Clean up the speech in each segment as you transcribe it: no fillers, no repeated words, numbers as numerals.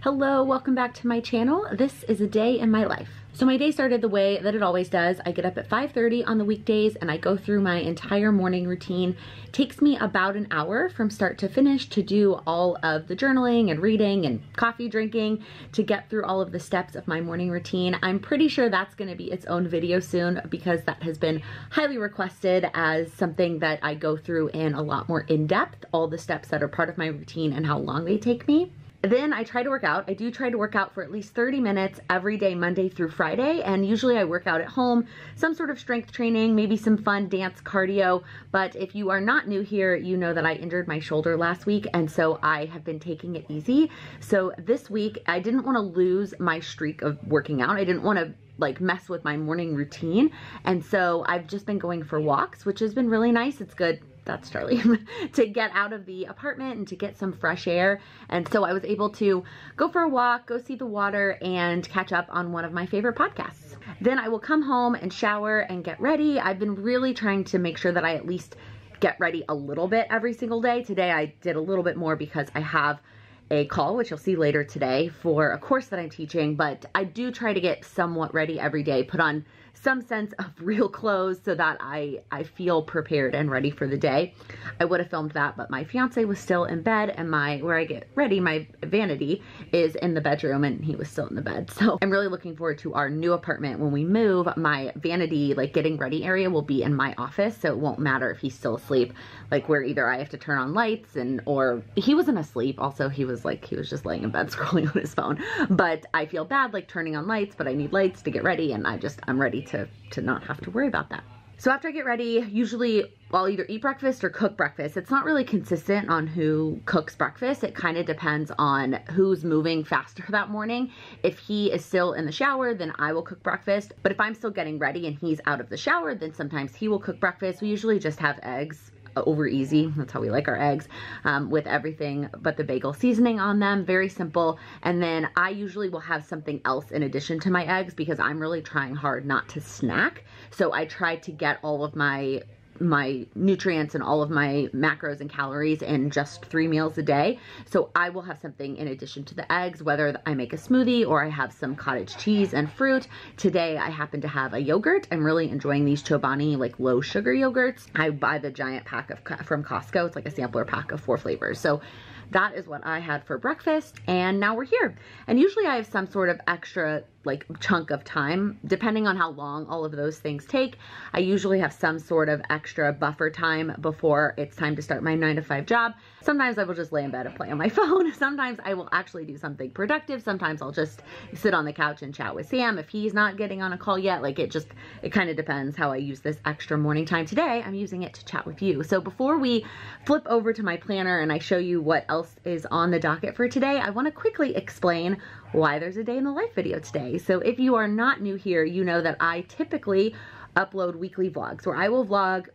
Hello, welcome back to my channel. This is a day in my life. So my day started the way that it always does. I get up at 5:30 on the weekdays and I go through my entire morning routine. It takes me about an hour from start to finish to do all of the journaling and reading and coffee drinking to get through all of the steps of my morning routine. I'm pretty sure that's going to be its own video soon because that has been highly requested as something that I go through in a lot more in depth, all the steps that are part of my routine and how long they take me. Then I try to work out. I do try to work out for at least 30 minutes every day, Monday through Friday. And usually I work out at home, some sort of strength training, maybe some fun dance cardio. But if you are not new here, you know that I injured my shoulder last week. And so I have been taking it easy. So this week, I didn't want to lose my streak of working out. I didn't want to mess with my morning routine. And so I've just been going for walks, which has been really nice. It's good. That's Charlie, to get out of the apartment and to get some fresh air. And so I was able to go for a walk, go see the water, and catch up on one of my favorite podcasts. Then I will come home and shower and get ready. I've been really trying to make sure that I at least get ready a little bit every single day. Today I did a little bit more because I have a call, which you'll see later today, for a course that I'm teaching, but I do try to get somewhat ready every day, put on some sense of real clothes so that I feel prepared and ready for the day. I would have filmed that, but my fiance was still in bed and where I get ready, my vanity is in the bedroom and he was still in the bed. So I'm really looking forward to our new apartment. When we move, my vanity, getting ready area will be in my office. So it won't matter if he's still asleep, where either I have to turn on lights or he wasn't asleep. Also, he was just laying in bed scrolling on his phone, but I feel bad turning on lights, but I need lights to get ready and I'm ready to not have to worry about that. So after I get ready, usually I'll either eat breakfast or cook breakfast. It's not really consistent on who cooks breakfast. It kind of depends on who's moving faster that morning. If he is still in the shower, then I will cook breakfast. But if I'm still getting ready and he's out of the shower, then sometimes he will cook breakfast. We usually just have eggs over easy. That's how we like our eggs, with everything but the bagel seasoning on them. Very simple. And then I usually will have something else in addition to my eggs because I'm really trying hard not to snack. So I try to get all of my nutrients and all of my macros and calories in just 3 meals a day. So I will have something in addition to the eggs, whether I make a smoothie or I have some cottage cheese and fruit. Today I happen to have a yogurt. I'm really enjoying these Chobani low sugar yogurts. I buy the giant pack from Costco. It's like a sampler pack of 4 flavors. So that is what I had for breakfast, and now we're here. And usually I have some sort of extra chunk of time, depending on how long all of those things take. I usually have some sort of extra buffer time before it's time to start my 9-to-5 job. Sometimes I will just lay in bed and play on my phone. Sometimes I will actually do something productive. Sometimes I'll just sit on the couch and chat with Sam if he's not getting on a call yet. It kind of depends how I use this extra morning time. Today, I'm using it to chat with you. So before we flip over to my planner and I show you what else is on the docket for today, I want to quickly explain why there's a day in the life video today. So if you are not new here, you know that I typically upload weekly vlogs where I will vlog.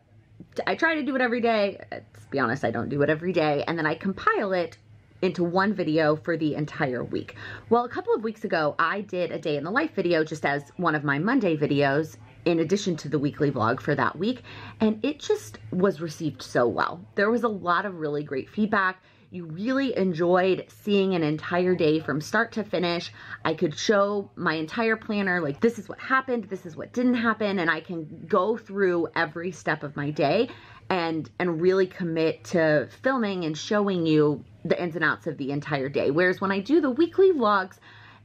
I try to do it every day. Let's be honest, I don't do it every day. And then I compile it into one video for the entire week. Well, a couple of weeks ago, I did a day in the life video just as one of my Monday videos in addition to the weekly vlog for that week. And it just was received so well. There was a lot of really great feedback. You really enjoyed seeing an entire day from start to finish. I could show my entire planner, this is what happened, this is what didn't happen, and I can go through every step of my day and really commit to filming and showing you the ins and outs of the entire day. Whereas when I do the weekly vlogs,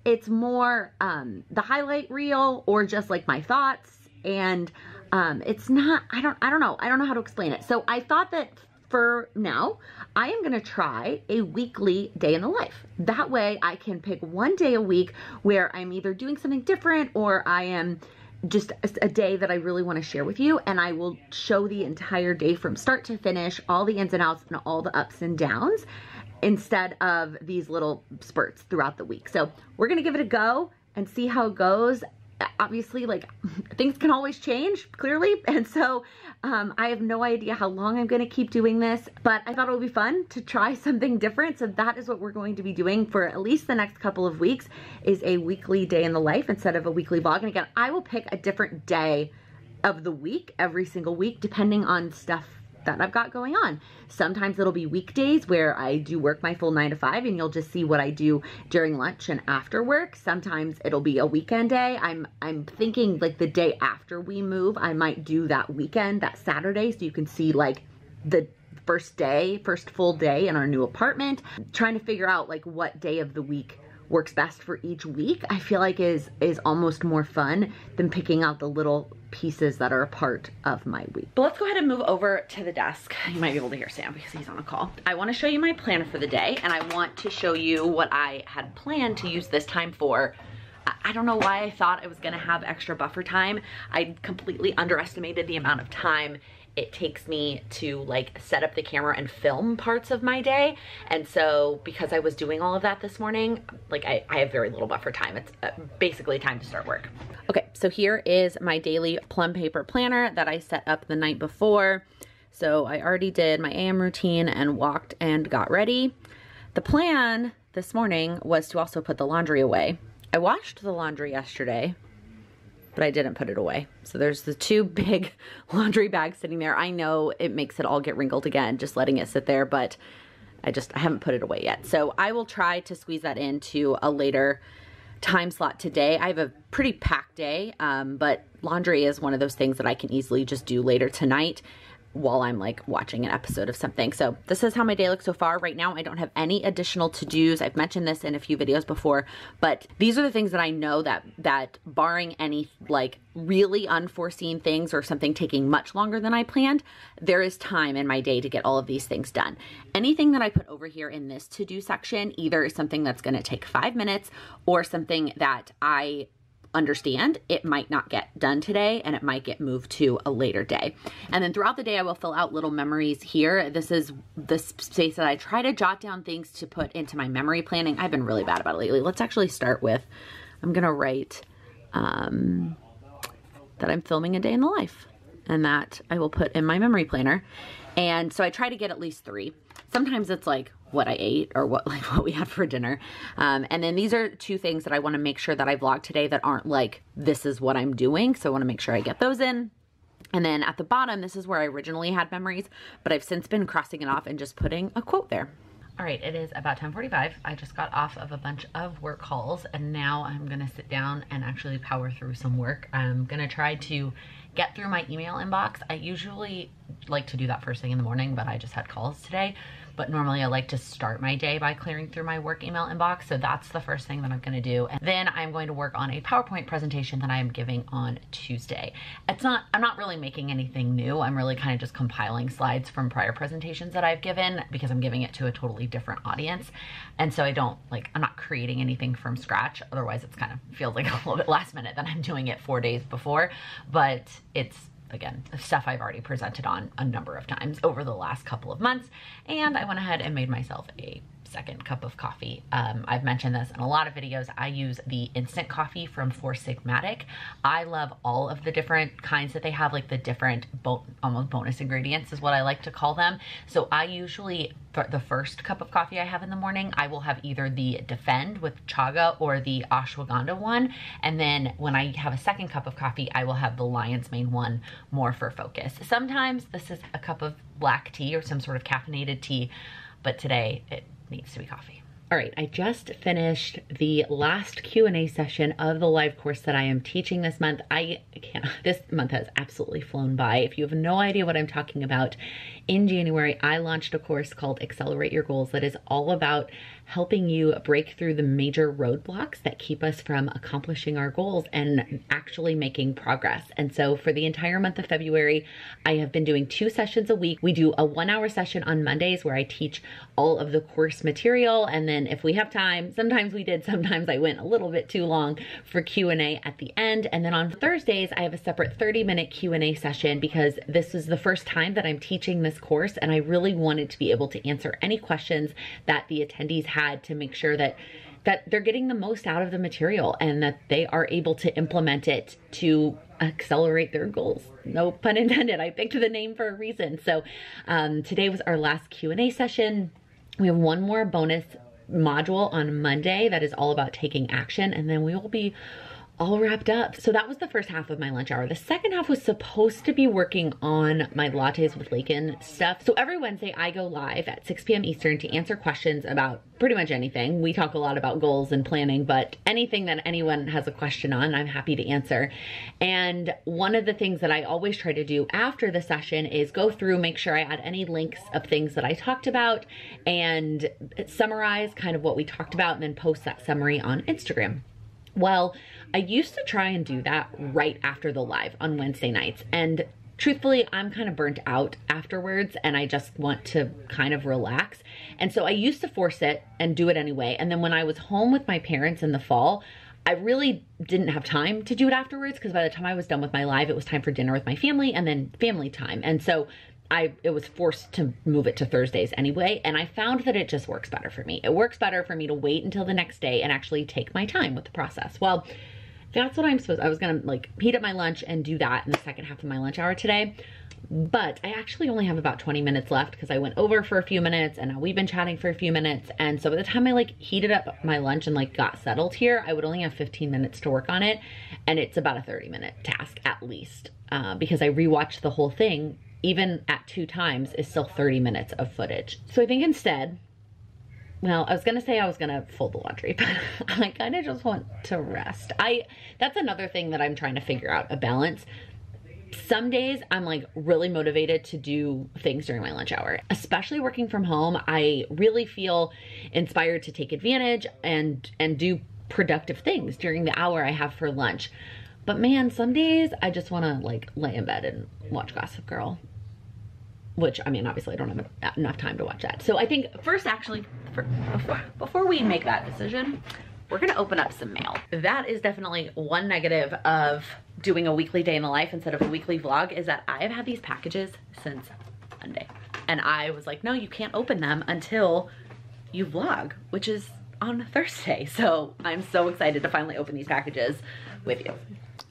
it's more the highlight reel or just my thoughts, and it's not, I don't know how to explain it. So I thought that for now, I am gonna try a weekly day in the life. That way I can pick one day a week where I'm either doing something different or I am just a day that I really wanna share with you, and I will show the entire day from start to finish, all the ins and outs and all the ups and downs, instead of these little spurts throughout the week. So we're gonna give it a go and see how it goes. Obviously, things can always change, clearly, and so I have no idea how long I'm going to keep doing this, but I thought it would be fun to try something different. So that is what we're going to be doing for at least the next couple of weeks, is a weekly day in the life instead of a weekly vlog. And again, I will pick a different day of the week every single week depending on stuff that I've got going on. Sometimes it'll be weekdays where I do work my full 9 to 5 and you'll just see what I do during lunch and after work. Sometimes it'll be a weekend day. I'm thinking like the day after we move, I might do that weekend, that Saturday, so you can see like the first full day in our new apartment. Trying to figure out like what day of the week works best for each week, I feel like is almost more fun than picking out the little pieces that are a part of my week. But let's go ahead and move over to the desk. You might be able to hear Sam because he's on a call. I want to show you my planner for the day, and I want to show you what I had planned to use this time for. I don't know why I thought I was gonna have extra buffer time. I completely underestimated the amount of time it takes me to like set up the camera and film parts of my day. And so because I was doing all of that this morning, like I have very little buffer time. It's basically time to start work. Okay, so here is my daily Plum Paper planner that I set up the night before. So I already did my AM routine and walked and got ready. The plan this morning was to also put the laundry away. I washed the laundry yesterday, but I didn't put it away. So there's the 2 big laundry bags sitting there. I know it makes it all get wrinkled again, just letting it sit there, but I haven't put it away yet. So I will try to squeeze that into a later time slot today. I have a pretty packed day, but laundry is one of those things that I can easily just do later tonight while I'm like watching an episode of something. So this is how my day looks so far. Right now, I don't have any additional to-dos. I've mentioned this in a few videos before, but these are the things that I know that barring any like really unforeseen things or something taking much longer than I planned, there is time in my day to get all of these things done. Anything that I put over here in this to-do section either is something that's going to take 5 minutes or something that I understand it might not get done today and it might get moved to a later day. And then throughout the day, I will fill out little memories here. This is the space that I try to jot down things to put into my memory planning. I've been really bad about it lately. Let's actually start with, I'm gonna write that I'm filming a day in the life, and that I will put in my memory planner. And so I try to get at least 3. Sometimes it's like what I ate or what we had for dinner. And then these are 2 things that I want to make sure that I vlog today that aren't like, this is what I'm doing. So I want to make sure I get those in. And then at the bottom, this is where I originally had memories, but I've since been crossing it off and just putting a quote there. All right, it is about 10:45. I just got off of a bunch of work calls and now I'm gonna sit down and actually power through some work. I'm gonna try to get through my email inbox. I usually like to do that first thing in the morning, but I just had calls today. But normally I like to start my day by clearing through my work email inbox. So that's the first thing that I'm gonna do. And then I'm going to work on a PowerPoint presentation that I am giving on Tuesday. I'm not really making anything new. I'm really kind of just compiling slides from prior presentations that I've given because I'm giving it to a totally different audience. And so I'm not creating anything from scratch. Otherwise it's kind of feels like a little bit last minute that I'm doing it 4 days before, but it's, again, stuff I've already presented on a number of times over the last couple of months. And I went ahead and made myself a second cup of coffee. I've mentioned this in a lot of videos. I use the instant coffee from Four Sigmatic. I love all of the different kinds that they have, like the different almost bonus ingredients is what I like to call them. So I usually, for the first cup of coffee I have in the morning, I will have either the Defend with chaga or the ashwagandha one. And then when I have a second cup of coffee, I will have the Lion's Mane one, more for focus. Sometimes this is a cup of black tea or some sort of caffeinated tea, but today it needs to be coffee. All right, I just finished the last Q&A session of the live course that I am teaching this month. This month has absolutely flown by. If you have no idea what I'm talking about, in January, I launched a course called Accelerate Your Goals that is all about helping you break through the major roadblocks that keep us from accomplishing our goals and actually making progress. And so for the entire month of February, I have been doing 2 sessions a week. We do a 1-hour session on Mondays where I teach all of the course material. And then if we have time, sometimes I went a little bit too long for Q&A at the end. And then on Thursdays, I have a separate 30-minute Q&A session because this is the first time that I'm teaching this course. And I really wanted to be able to answer any questions that the attendees had to make sure that they're getting the most out of the material and that they are able to implement it to accelerate their goals. No pun intended. I picked the name for a reason. So today was our last Q&A session. We have one more bonus module on Monday that is all about taking action, and then we will be all wrapped up. So that was the first half of my lunch hour. The second half was supposed to be working on my Lattes with Laken stuff. So every Wednesday I go live at 6 p.m. Eastern to answer questions about pretty much anything. We talk a lot about goals and planning, but anything that anyone has a question on, I'm happy to answer. And one of the things that I always try to do after the session is go through, make sure I add any links of things that I talked about and summarize kind of what we talked about and then post that summary on Instagram. Well, I used to try and do that right after the live on Wednesday nights. And truthfully, I'm kind of burnt out afterwards and I just want to kind of relax. And so I used to force it and do it anyway. And then when I was home with my parents in the fall, I really didn't have time to do it afterwards because by the time I was done with my live, it was time for dinner with my family and then family time. And so it was forced to move it to Thursdays anyway, and I found that it just works better for me. It works better for me to wait until the next day and actually take my time with the process. Well, that's what I was gonna like heat up my lunch and do that in the second half of my lunch hour today, but I actually only have about 20 minutes left because I went over for a few minutes and now we've been chatting for a few minutes. And so by the time I like heated up my lunch and like got settled here, I would only have 15 minutes to work on it. And it's about a 30-minute task at least because I rewatched the whole thing. Even at 2 times is still 30 minutes of footage. So I think instead, well, I was gonna say I was gonna fold the laundry, but I kind of just want to rest. That's another thing that I'm trying to figure out, a balance. Some days I'm like really motivated to do things during my lunch hour, especially working from home. I really feel inspired to take advantage and do productive things during the hour I have for lunch. But man, some days I just want to like lay in bed and watch Gossip Girl, which I mean, obviously I don't have enough time to watch that. So I think first actually, before we make that decision, we're gonna open up some mail. That is definitely one negative of doing a weekly day in the life instead of a weekly vlog, is that I've had these packages since Monday. And I was like, no, you can't open them until you vlog, which is on Thursday. So I'm so excited to finally open these packages with you.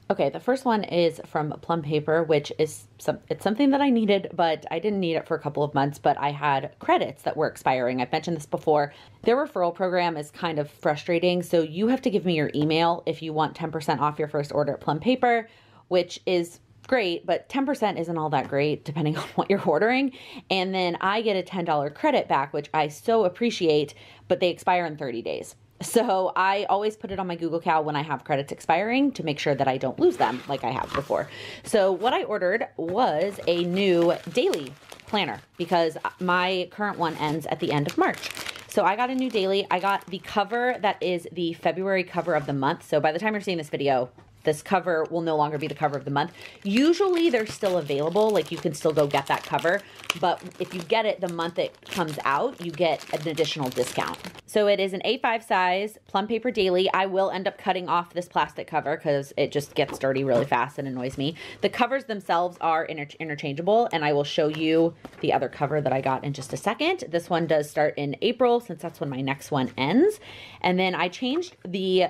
Okay, the first one is from Plum Paper, which is it's something that I needed, but I didn't need it for a couple of months, but I had credits that were expiring. I've mentioned this before. Their referral program is kind of frustrating. So you have to give me your email if you want 10% off your first order at Plum Paper, which is great, but 10% isn't all that great depending on what you're ordering. And then I get a $10 credit back, which I so appreciate, but they expire in 30 days. So I always put it on my Google Cal when I have credits expiring to make sure that I don't lose them like I have before. So what I ordered was a new daily planner because my current one ends at the end of March. So I got a new daily. I got the cover that is the February cover of the month. So by the time you're seeing this video, this cover will no longer be the cover of the month. Usually they're still available, like you can still go get that cover, but if you get it the month it comes out, you get an additional discount. So it is an A5 size Plum Paper daily. I will end up cutting off this plastic cover because it just gets dirty really fast and annoys me. The covers themselves are interchangeable, and I will show you the other cover that I got in just a second. This one does start in April since that's when my next one ends. And then I changed the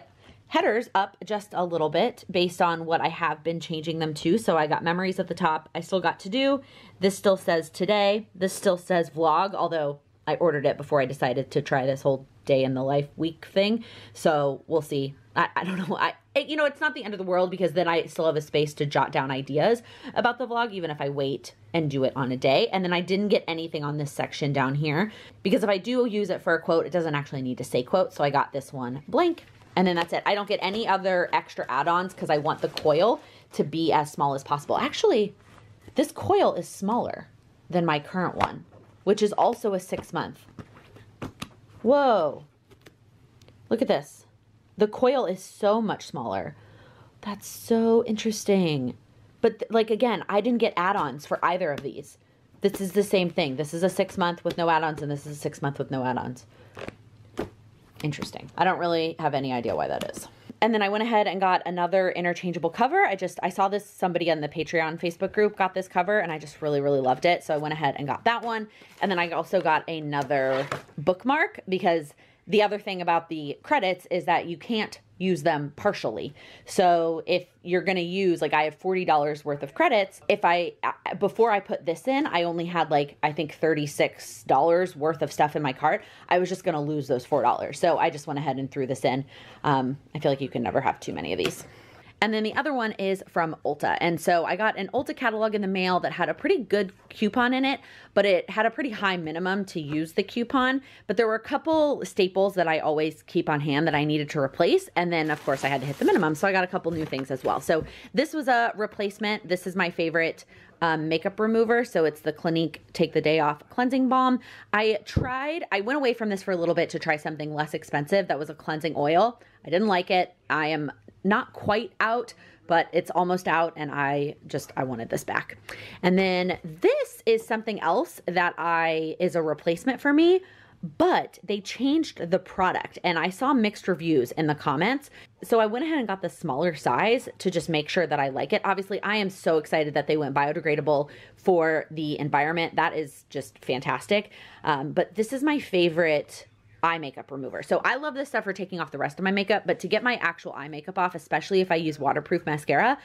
headers up just a little bit based on what I have been changing them to. So I got memories at the top. I still got to do. This still says today. This still says vlog, although I ordered it before I decided to try this whole day in the life week thing. So we'll see. I don't know. You know, it's not the end of the world because then I still have a space to jot down ideas about the vlog, even if I wait and do it on a day. And then I didn't get anything on this section down here because if I do use it for a quote, it doesn't actually need to say quote. So I got this one blank. And then that's it. I don't get any other extra add-ons because I want the coil to be as small as possible. Actually, this coil is smaller than my current one, which is also a 6-month. Whoa. Look at this. The coil is so much smaller. That's so interesting. But like, again, I didn't get add-ons for either of these. This is the same thing. This is a 6-month with no add-ons, and this is a 6-month with no add-ons. Interesting. I don't really have any idea why that is. And then I went ahead and got another interchangeable cover. I saw this, somebody on the Patreon Facebook group got this cover and I just really, really loved it. So I went ahead and got that one. And then I also got another bookmark because the other thing about the credits is that you can't use them partially. So if you're going to use, like I have $40 worth of credits, before I put this in, I only had like, I think $36 worth of stuff in my cart. I was just going to lose those $4. So I just went ahead and threw this in. I feel like you can never have too many of these. And then the other one is from Ulta. And so I got an Ulta catalog in the mail that had a pretty good coupon in it, but it had a pretty high minimum to use the coupon. But there were a couple staples that I always keep on hand that I needed to replace. And then of course I had to hit the minimum. So I got a couple new things as well. So this was a replacement. This is my favorite makeup remover. So it's the Clinique Take the Day Off Cleansing Balm. I went away from this for a little bit to try something less expensive. That was a cleansing oil. I didn't like it. I am not quite out, but it's almost out, and I wanted this back. And then this is something else that is a replacement for me, but they changed the product and I saw mixed reviews in the comments. So I went ahead and got the smaller size to just make sure that I like it. Obviously, I am so excited that they went biodegradable for the environment. That is just fantastic. But this is my favorite eye makeup remover. So I love this stuff for taking off the rest of my makeup, but to get my actual eye makeup off, especially if I use waterproof mascara,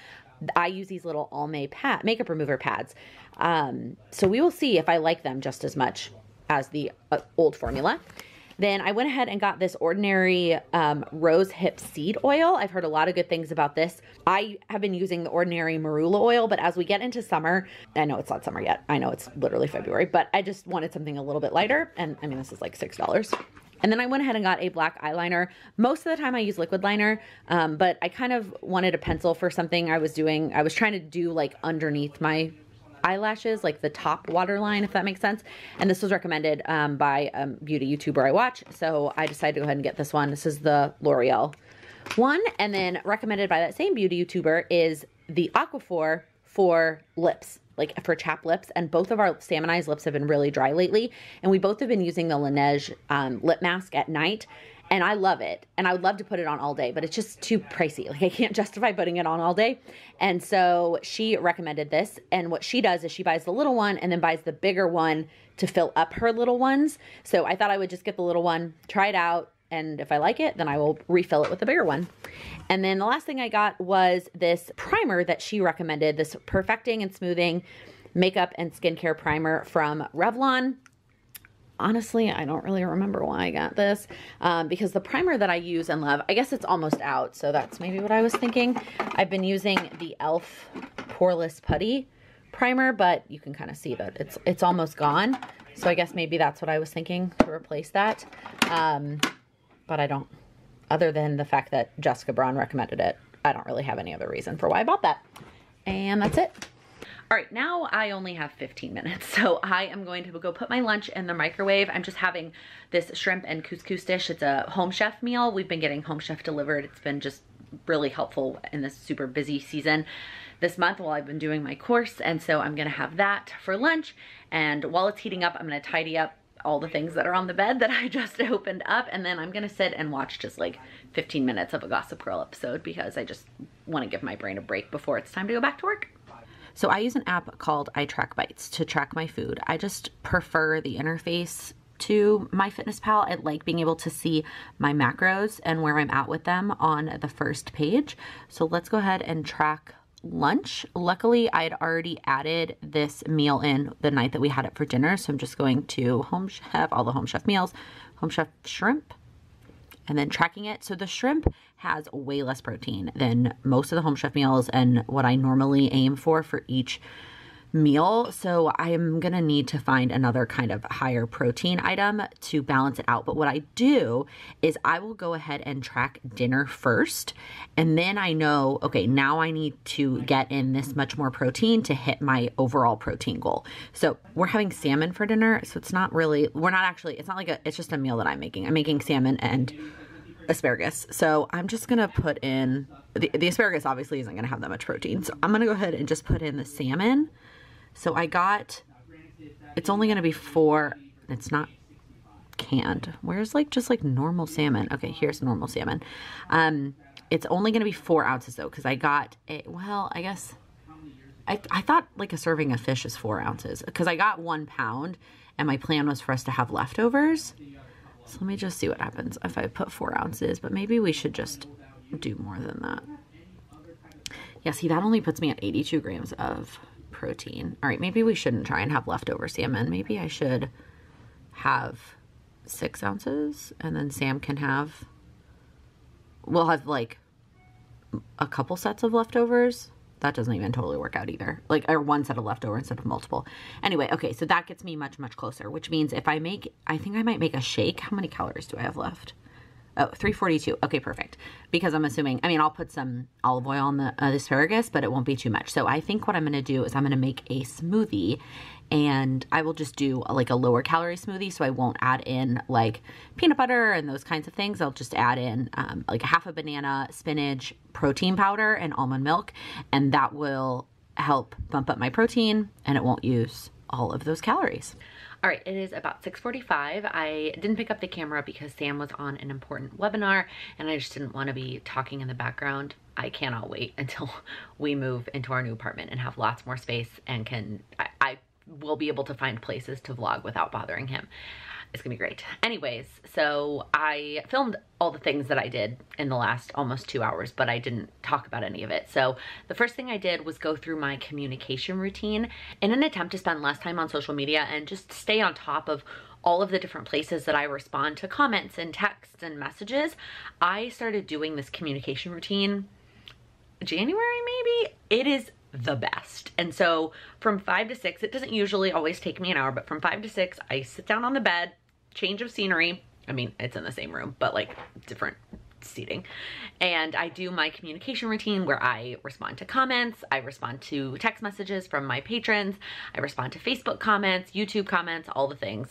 I use these little Almay makeup remover pads. So we will see if I like them just as much as the old formula. Then I went ahead and got this Ordinary Rose Hip Seed Oil. I've heard a lot of good things about this. I have been using the Ordinary Marula Oil, but as we get into summer, I know it's not summer yet. I know it's literally February, but I just wanted something a little bit lighter. And I mean, this is like $6. And then I went ahead and got a black eyeliner. Most of the time I use liquid liner, but I kind of wanted a pencil for something I was doing. I was trying to do like underneath my eyelashes, like the top waterline, if that makes sense. And this was recommended by a beauty YouTuber I watch. So I decided to go ahead and get this one. This is the L'Oreal one. And then recommended by that same beauty YouTuber is the Aquaphor for lips, like for chapped lips. And both of our Sam and I's lips have been really dry lately. And we both have been using the Laneige lip mask at night. And I love it. And I would love to put it on all day, but it's just too pricey. Like I can't justify putting it on all day. And so she recommended this. And what she does is she buys the little one and then buys the bigger one to fill up her little ones. So I thought I would just get the little one, try it out. And if I like it, then I will refill it with the bigger one. And then the last thing I got was this primer that she recommended, this Perfecting and Smoothing Makeup and Skincare Primer from Revlon. Honestly, I don't really remember why I got this because the primer that I use and love, I guess it's almost out. So that's maybe what I was thinking. I've been using the e.l.f. Poreless Putty primer, but you can kind of see that it's almost gone. So I guess maybe that's what I was thinking to replace that. But I don't, other than the fact that Jessica Braun recommended it, I don't really have any other reason for why I bought that. And that's it. All right, now I only have 15 minutes, so I am going to go put my lunch in the microwave. I'm just having this shrimp and couscous dish. It's a Home Chef meal. We've been getting Home Chef delivered. It's been just really helpful in this super busy season this month while I've been doing my course. And so I'm gonna have that for lunch. And while it's heating up, I'm gonna tidy up all the things that are on the bed that I just opened up. And then I'm gonna sit and watch just like 15 minutes of a Gossip Girl episode because I just wanna give my brain a break before it's time to go back to work. So I use an app called iTrackBites to track my food. I just prefer the interface to MyFitnessPal. I like being able to see my macros and where I'm at with them on the first page. So let's go ahead and track lunch. Luckily, I had already added this meal in the night that we had it for dinner. So I'm just going to Home Chef, all the Home Chef meals, Home Chef shrimp, and then tracking it. So the shrimp has way less protein than most of the Home Chef meals and what I normally aim for each meal. So I'm gonna need to find another kind of higher protein item to balance it out. But what I do is I will go ahead and track dinner first. And then I know, okay, now I need to get in this much more protein to hit my overall protein goal. So we're having salmon for dinner. So it's not really, it's not like it's just a meal that I'm making. I'm making salmon and asparagus. So I'm just gonna put in, the asparagus obviously isn't gonna have that much protein. So I'm gonna go ahead and just put in the salmon. So I got, it's only gonna be 4, it's not canned. Where's like, just like normal salmon? Okay, here's normal salmon. It's only gonna be 4 ounces though, because I got a, well, I guess, I thought like a serving of fish is 4 ounces, because I got 1 pound and my plan was for us to have leftovers. So let me just see what happens if I put 4 ounces, but maybe we should just do more than that. Yeah, see, that only puts me at 82 grams of protein. All right, maybe we shouldn't try and have leftover salmon. Maybe I should have 6 ounces and then Sam can have, we'll have like a couple sets of leftovers. That doesn't even totally work out either. Like, or one set of leftover instead of multiple. Anyway, okay, so that gets me much, much closer, which means if I think I might make a shake. How many calories do I have left? Oh, 342. Okay, perfect. Because I'm assuming, I mean, I'll put some olive oil on the asparagus, but it won't be too much. So I think what I'm going to do is I'm going to make a smoothie, and I will just do like a lower calorie smoothie. So I won't add in like peanut butter and those kinds of things. I'll just add in like a half a banana, spinach, protein powder, and almond milk. And that will help bump up my protein, and it won't use all of those calories. All right, it is about 6:45. I didn't pick up the camera because Sam was on an important webinar and I just didn't want to be talking in the background. I cannot wait until we move into our new apartment and have lots more space and I will be able to find places to vlog without bothering him. It's gonna be great. Anyways, so I filmed all the things that I did in the last almost 2 hours, but I didn't talk about any of it. So the first thing I did was go through my communication routine in an attempt to spend less time on social media and just stay on top of all of the different places that I respond to comments and texts and messages. I started doing this communication routine January maybe. It is the best. And so from 5 to 6, it doesn't usually always take me an hour, but from 5 to 6, I sit down on the bed, change of scenery. I mean, it's in the same room, but like different seating. And I do my communication routine where I respond to comments, I respond to text messages from my patrons, I respond to Facebook comments, YouTube comments, all the things.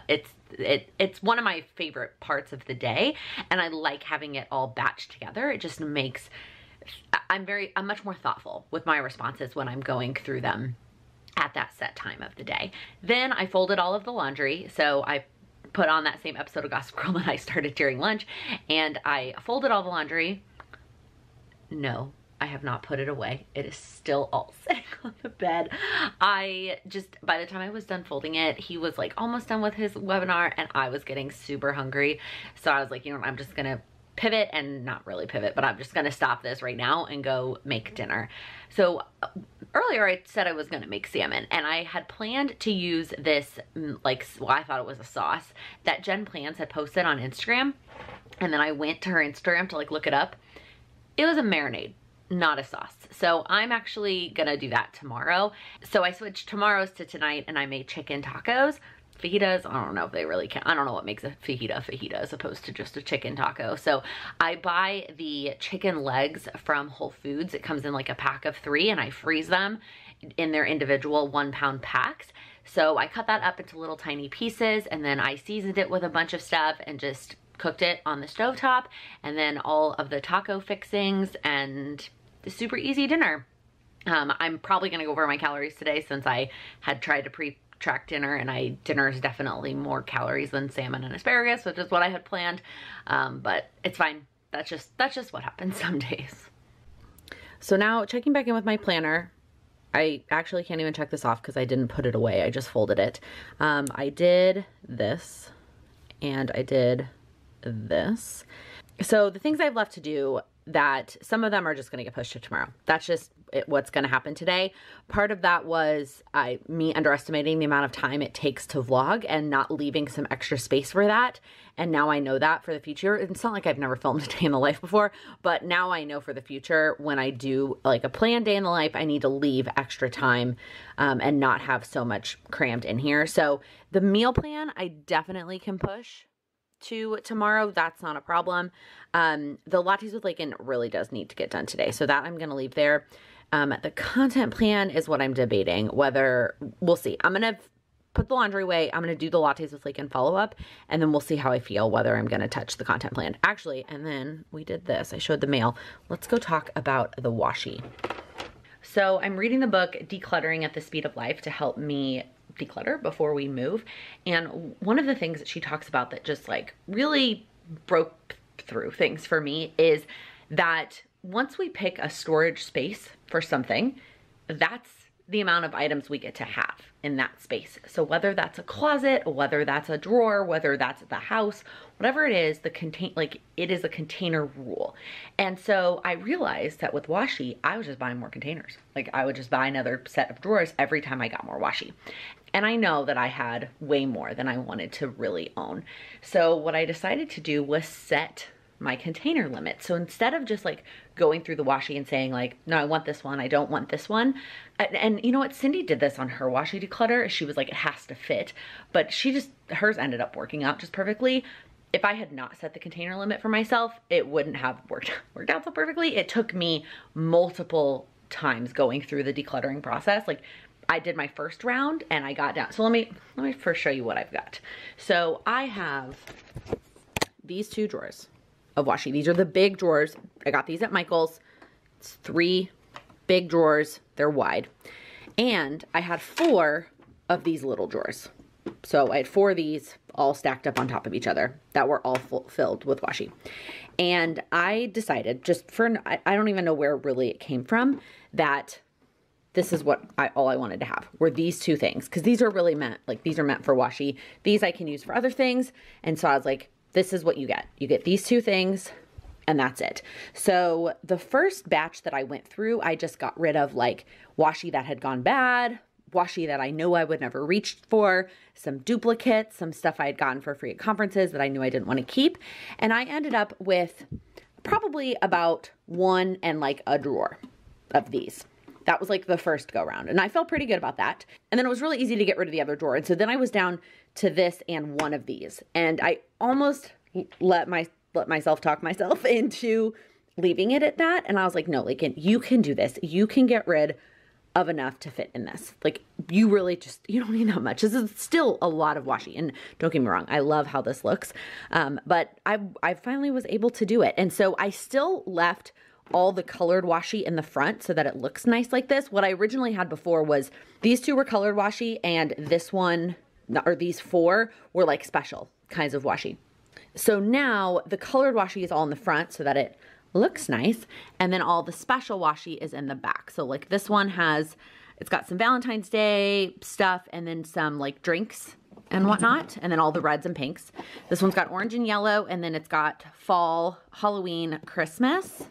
It's one of my favorite parts of the day, and I like having it all batched together. It just makes, I'm much more thoughtful with my responses when I'm going through them at that set time of the day. Then I folded all of the laundry. So I put on that same episode of Gossip Girl that I started during lunch, and I folded all the laundry. No, I have not put it away. It is still all sitting on the bed. By the time I was done folding it, he was like almost done with his webinar and I was getting super hungry. So I was like, you know what, I'm just gonna pivot, and not really pivot, but I'm just gonna stop this right now and go make dinner. So earlier I said I was gonna make salmon, and I had planned to use this, like, well, I thought it was a sauce that Jen Plans had posted on Instagram. And then I went to her Instagram to like look it up. It was a marinade, not a sauce. So I'm actually gonna do that tomorrow. So I switched tomorrow's to tonight, and I made chicken tacos. Fajitas, I don't know if they really can. I don't know what makes a fajita as opposed to just a chicken taco. So I buy the chicken legs from Whole Foods. It comes in like a pack of 3, and I freeze them in their individual 1-pound packs. So I cut that up into little tiny pieces, and then I seasoned it with a bunch of stuff and just cooked it on the stovetop, and then all of the taco fixings, and the super easy dinner. I'm probably gonna go over my calories today since I had tried to pre-track dinner, and dinner is definitely more calories than salmon and asparagus, which is what I had planned. But it's fine. That's just what happens some days. So now checking back in with my planner. I actually can't even check this off because I didn't put it away. I just folded it. I did this, and I did this. So the things I've left to do, that some of them are just going to get pushed to tomorrow. That's just what's going to happen today. Part of that was me underestimating the amount of time it takes to vlog and not leaving some extra space for that. And now I know that for the future. It's not like I've never filmed a day in the life before, but now I know for the future when I do like a planned day in the life, I need to leave extra time and not have so much crammed in here. So the meal plan, I definitely can push to tomorrow. That's not a problem. The lattes with Laken really does need to get done today, so that I'm going to leave there. The content plan is what I'm debating, whether, we'll see. I'm going to put the laundry away. I'm going to do the lattes with Laken follow up, and then we'll see how I feel, whether I'm going to touch the content plan. Actually, and then we did this. I showed the mail. Let's go talk about the washi. So I'm reading the book Decluttering at the Speed of Life to help me declutter before we move. And one of the things that she talks about that just like really broke through things for me is that once we pick a storage space for something, that's the amount of items we get to have in that space. So whether that's a closet, whether that's a drawer, whether that's the house, whatever it is, it is a container rule. And so I realized that with washi, I was just buying more containers. Like I would just buy another set of drawers every time I got more washi. And I know that I had way more than I wanted to really own. So what I decided to do was set my container limit. So instead of just like going through the washi and saying like, no, I want this one, I don't want this one. And you know what, Cindy did this on her washi declutter. She was like, it has to fit, but hers ended up working out just perfectly. If I had not set the container limit for myself, it wouldn't have worked out so perfectly. It took me multiple times going through the decluttering process. Like I did my first round and I got down. So let me first show you what I've got. So I have these 2 drawers of washi. These are the big drawers. I got these at Michael's. It's 3 big drawers. They're wide. And I had 4 of these little drawers. So I had 4 of these all stacked up on top of each other that were all filled with washi. And I decided, just for, I don't even know where really it came from, that this is what all I wanted to have were these 2 things. Because these are really meant, like these are meant for washi. These I can use for other things. And so I was like, this is what you get. You get these 2 things and that's it. So the first batch that I went through, I just got rid of like washi that had gone bad, washi that I know I would never reach for, some duplicates, some stuff I had gotten for free at conferences that I knew I didn't want to keep. And I ended up with probably about 1 and like a drawer of these. That was like the first go round. And I felt pretty good about that. And then it was really easy to get rid of the other drawer. And so then I was down to this and 1 of these. And I almost let myself talk myself into leaving it at that. And I was like, no, Laken, you can do this. You can get rid of enough to fit in this. Like you really you don't need that much. This is still a lot of washi. And don't get me wrong, I love how this looks. But I finally was able to do it. And so I still left all the colored washi in the front so that it looks nice like this. What I originally had before was these 2 were colored washi and this one, or these 4 were like special kinds of washi. So now the colored washi is all in the front so that it looks nice. And then all the special washi is in the back. So like this one it's got some Valentine's Day stuff and then some like drinks and whatnot. And then all the reds and pinks. This one's got orange and yellow. And then it's got fall, Halloween, Christmas.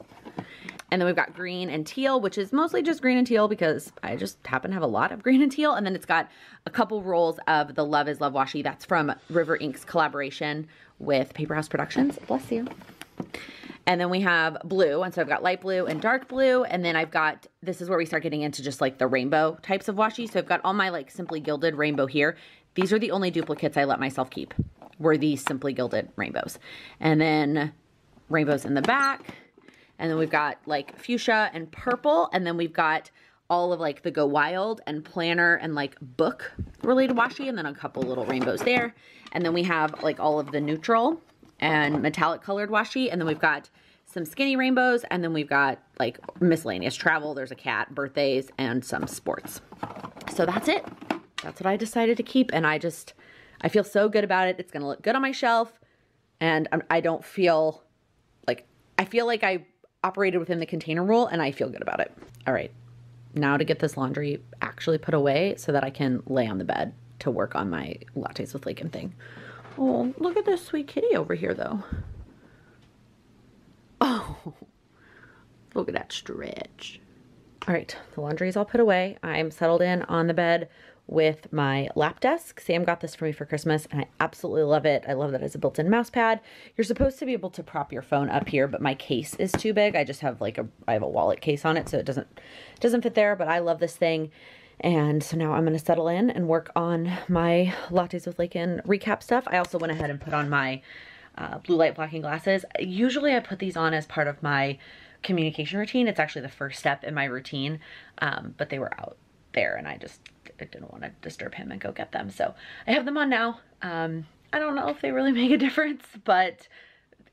And then we've got green and teal, which is mostly just green and teal because I just happen to have a lot of green and teal. And then it's got a couple rolls of the Love is Love washi. That's from River Ink's collaboration with Paper House Productions. Bless you. And then we have blue. And so I've got light blue and dark blue. And then I've got, this is where we start getting into just like the rainbow types of washi. So I've got all my like Simply Gilded rainbow here. These are the only duplicates I let myself keep, were these Simply Gilded rainbows. And then rainbows in the back. And then we've got like fuchsia and purple. And then we've got all of like the Go Wild and planner and like book related washi. And then a couple little rainbows there. And then we have like all of the neutral and metallic colored washi. And then we've got some skinny rainbows. And then we've got like miscellaneous travel. There's a cat, birthdays, and some sports. So that's it. That's what I decided to keep. And I feel so good about it. It's going to look good on my shelf. And I don't feel like, I feel like I operated within the container rule and I feel good about it. All right, now to get this laundry actually put away so that I can lay on the bed to work on my Lattes with Laken thing. Oh, look at this sweet kitty over here though. Oh, look at that stretch. All right, the laundry is all put away. I'm settled in on the bed with my lap desk. Sam got this for me for Christmas and I absolutely love it. I love that it's a built-in mouse pad. You're supposed to be able to prop your phone up here, but my case is too big. I just have like I have a wallet case on it, so it doesn't fit there, but I love this thing. And so now I'm gonna settle in and work on my Lattes with Laken recap stuff. I also went ahead and put on my blue light blocking glasses. Usually I put these on as part of my communication routine. It's actually the first step in my routine, but they were out there and I didn't want to disturb him and go get them. So I have them on now. I don't know if they really make a difference, but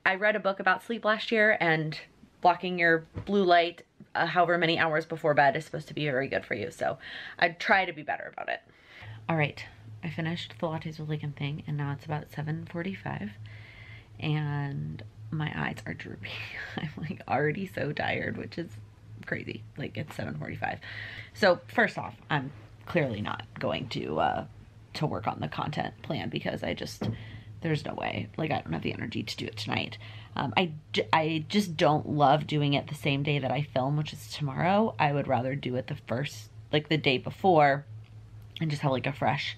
I read a book about sleep last year and blocking your blue light however many hours before bed is supposed to be very good for you. So I try to be better about it. All right, I finished the Lattes with Laken thing and now it's about 7:45 and my eyes are droopy. I'm like already so tired, which is crazy. Like it's 7:45. So first off, I'm clearly not going to work on the content plan because there's no way. Like I don't have the energy to do it tonight. I just don't love doing it the same day that I film, which is tomorrow. I would rather do it the day before and just have like a fresh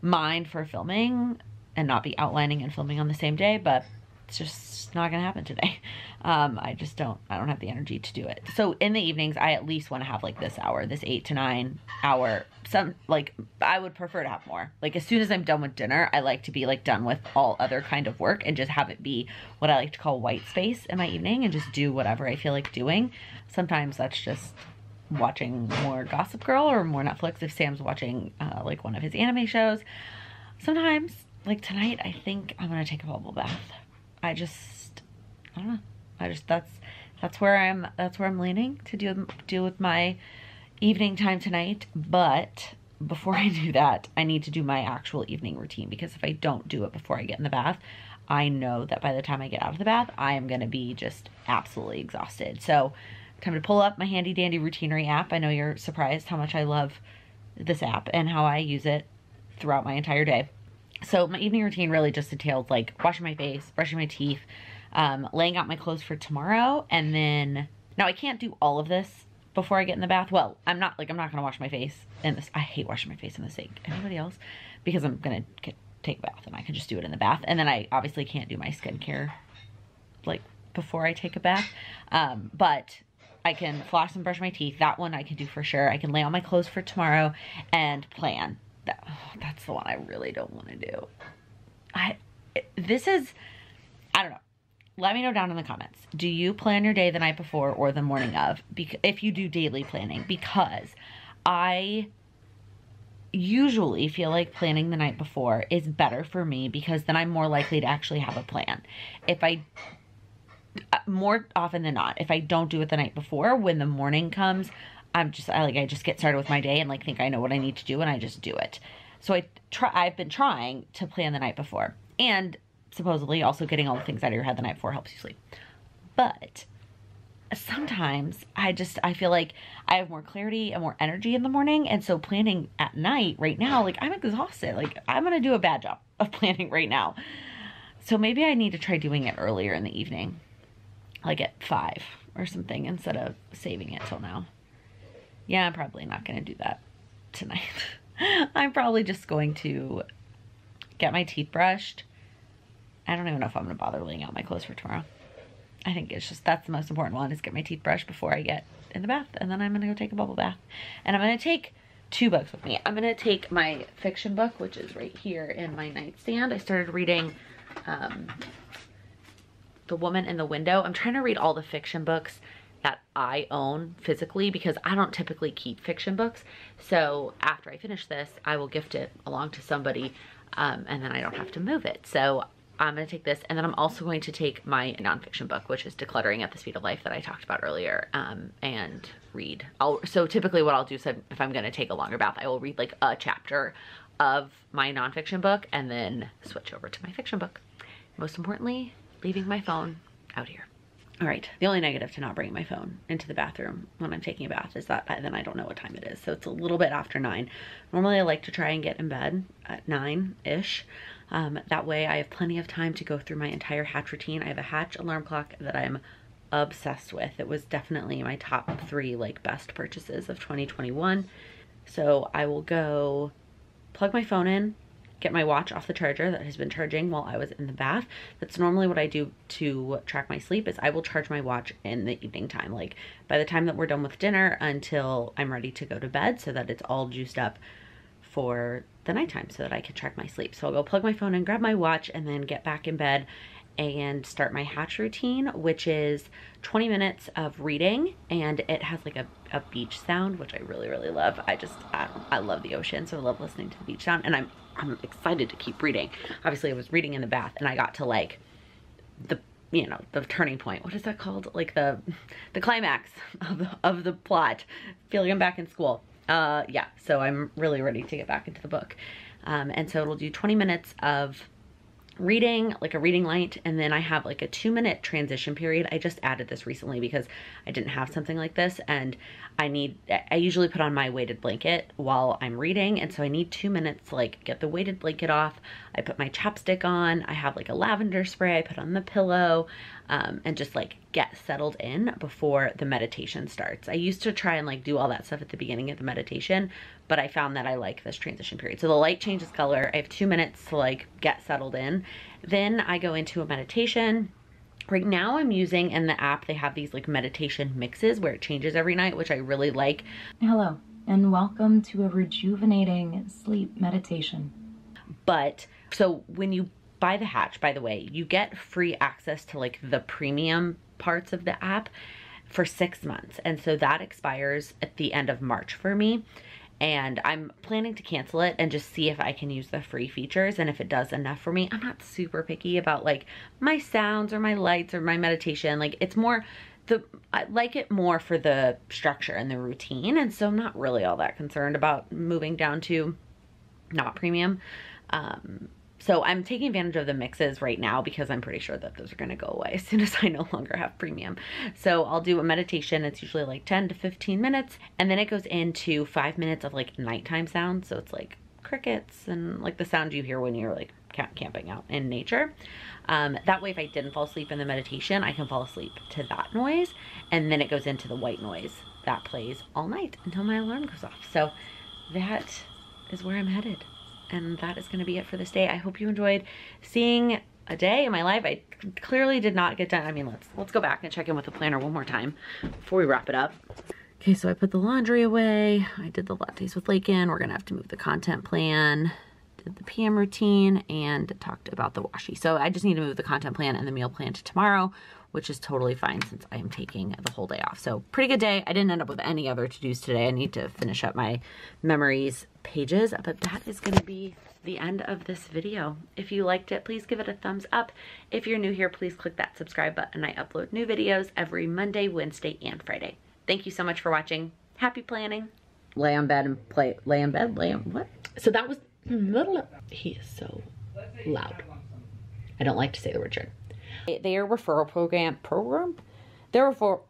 mind for filming and not be outlining and filming on the same day. But it's just not gonna happen today. I don't have the energy to do it. So in the evenings, I at least want to have like this hour, this 8 to 9 hour. I would prefer to have more. Like as soon as I'm done with dinner, I like to be like done with all other kind of work and just have it be what I like to call white space in my evening and just do whatever I feel like doing. Sometimes that's just watching more Gossip Girl or more Netflix if Sam's watching like one of his anime shows. With like tonight, I think I'm gonna take a bubble bath. I don't know. That's where I'm leaning to deal with my evening time tonight. But before I do that, I need to do my actual evening routine, because if I don't do it before I get in the bath, I know that by the time I get out of the bath, I am gonna be just absolutely exhausted. So time to pull up my handy dandy routinery app. I know you're surprised how much I love this app and how I use it throughout my entire day. So my evening routine really just entails like washing my face, brushing my teeth, laying out my clothes for tomorrow. And then, now I can't do all of this before I get in the bath. Well, I'm not gonna wash my face in this. I hate washing my face in the sink. Anybody else? Because I'm gonna take a bath and I can just do it in the bath. And then I obviously can't do my skincare like before I take a bath. But I can floss and brush my teeth. That one I can do for sure. I can lay out my clothes for tomorrow and plan. That's the one I really don't want to do. I don't know. Let me know down in the comments. Do you plan your day the night before or the morning of? If you do daily planning, because I usually feel like planning the night before is better for me, because then I'm more likely to actually have a plan. More often than not, if I don't do it the night before, when the morning comes, I just get started with my day and like think I know what I need to do and I just do it. So I've been trying to plan the night before, and supposedly also getting all the things out of your head the night before helps you sleep. But sometimes I feel like I have more clarity and more energy in the morning, and so planning at night right now, like I'm exhausted. Like I'm gonna do a bad job of planning right now. So maybe I need to try doing it earlier in the evening, like at 5 or something, instead of saving it till now. Yeah, I'm probably not going to do that tonight. I'm probably just going to get my teeth brushed. I don't even know if I'm going to bother laying out my clothes for tomorrow. I think it's just, that's the most important one, is get my teeth brushed before I get in the bath. And then I'm going to go take a bubble bath. And I'm going to take 2 books with me. I'm going to take my fiction book, which is right here in my nightstand. I started reading The Woman in the Window. I'm trying to read all the fiction books that I own physically, because I don't typically keep fiction books. So after I finish this, I will gift it along to somebody, and then I don't have to move it. So I'm going to take this, and then I'm also going to take my nonfiction book, which is Decluttering at the Speed of Life, that I talked about earlier, and read. So typically what I'll do, so if I'm going to take a longer bath, I will read like a chapter of my nonfiction book and then switch over to my fiction book. Most importantly, leaving my phone out here. All right, the only negative to not bringing my phone into the bathroom when I'm taking a bath is that then I don't know what time it is. So it's a little bit after 9. Normally I like to try and get in bed at 9-ish. That way I have plenty of time to go through my entire Hatch routine. I have a Hatch alarm clock that I'm obsessed with. It was definitely my top 3 like best purchases of 2021. So I will go plug my phone in, get my watch off the charger that has been charging while I was in the bath. That's normally what I do to track my sleep, is I will charge my watch in the evening time, like by the time that we're done with dinner until I'm ready to go to bed, so that it's all juiced up for the nighttime so that I can track my sleep. So I'll go plug my phone in, grab my watch, and then get back in bed and start my Hatch routine, which is 20 minutes of reading, and it has like a beach sound, which I really, really love. I love the ocean, so I love listening to the beach sound, and I'm excited to keep reading. Obviously I was reading in the bath and I got to like the turning point. What is that called? Like the climax of the plot. Feel like I'm back in school. Yeah, so I'm really ready to get back into the book. And so it'll do 20 minutes of reading, like a reading light, and then I have like a 2-minute transition period. I just added this recently because I didn't have something like this, and I usually put on my weighted blanket while I'm reading, and so I need 2 minutes to like get the weighted blanket off. I put my chapstick on. I have like a lavender spray I put on the pillow, and just like get settled in before the meditation starts. I used to try and like do all that stuff at the beginning of the meditation, but I found that I like this transition period. So the light changes color. I have 2 minutes to like get settled in. Then I go into a meditation. Right now I'm using, in the app, they have these like meditation mixes where it changes every night, which I really like. Hello, and welcome to a rejuvenating sleep meditation. But so when you buy the Hatch, by the way, you get free access to like the premium parts of the app for 6 months. And so that expires at the end of March for me. And I'm planning to cancel it and just see if I can use the free features. And if it does enough for me, I'm not super picky about like my sounds or my lights or my meditation. Like it's more, I like it more for the structure and the routine. And so I'm not really all that concerned about moving down to not premium. So I'm taking advantage of the mixes right now because I'm pretty sure that those are going to go away as soon as I no longer have premium. So I'll do a meditation. It's usually like 10 to 15 minutes. And then it goes into 5 minutes of like nighttime sounds. So it's like crickets and like the sound you hear when you're like camping out in nature. That way, if I didn't fall asleep in the meditation, I can fall asleep to that noise. And then it goes into the white noise that plays all night until my alarm goes off. So that is where I'm headed. And that is going to be it for this day. I hope you enjoyed seeing a day in my life. I clearly did not get done. I mean, let's go back and check in with the planner one more time before we wrap it up. Okay, so I put the laundry away. I did the lattes with Laken. We're going to have to move the content plan. Did the PM routine and talked about the washi. So I just need to move the content plan and the meal plan to tomorrow, which is totally fine since I am taking the whole day off. So pretty good day. I didn't end up with any other to-dos today. I need to finish up my memories pages, but that is gonna be the end of this video. If you liked it, please give it a thumbs up. If you're new here, please click that subscribe button. I upload new videos every Monday, Wednesday, and Friday. Thank you so much for watching. Happy planning. Lay on bed and play, lay in bed, lay on what? So that was, he is so loud. I don't like to say the word shit. Their referral program, oh,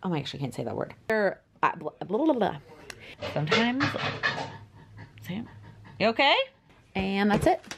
I actually can't say that word. Blah, blah, blah, blah. Sometimes, Sam, you okay? And that's it.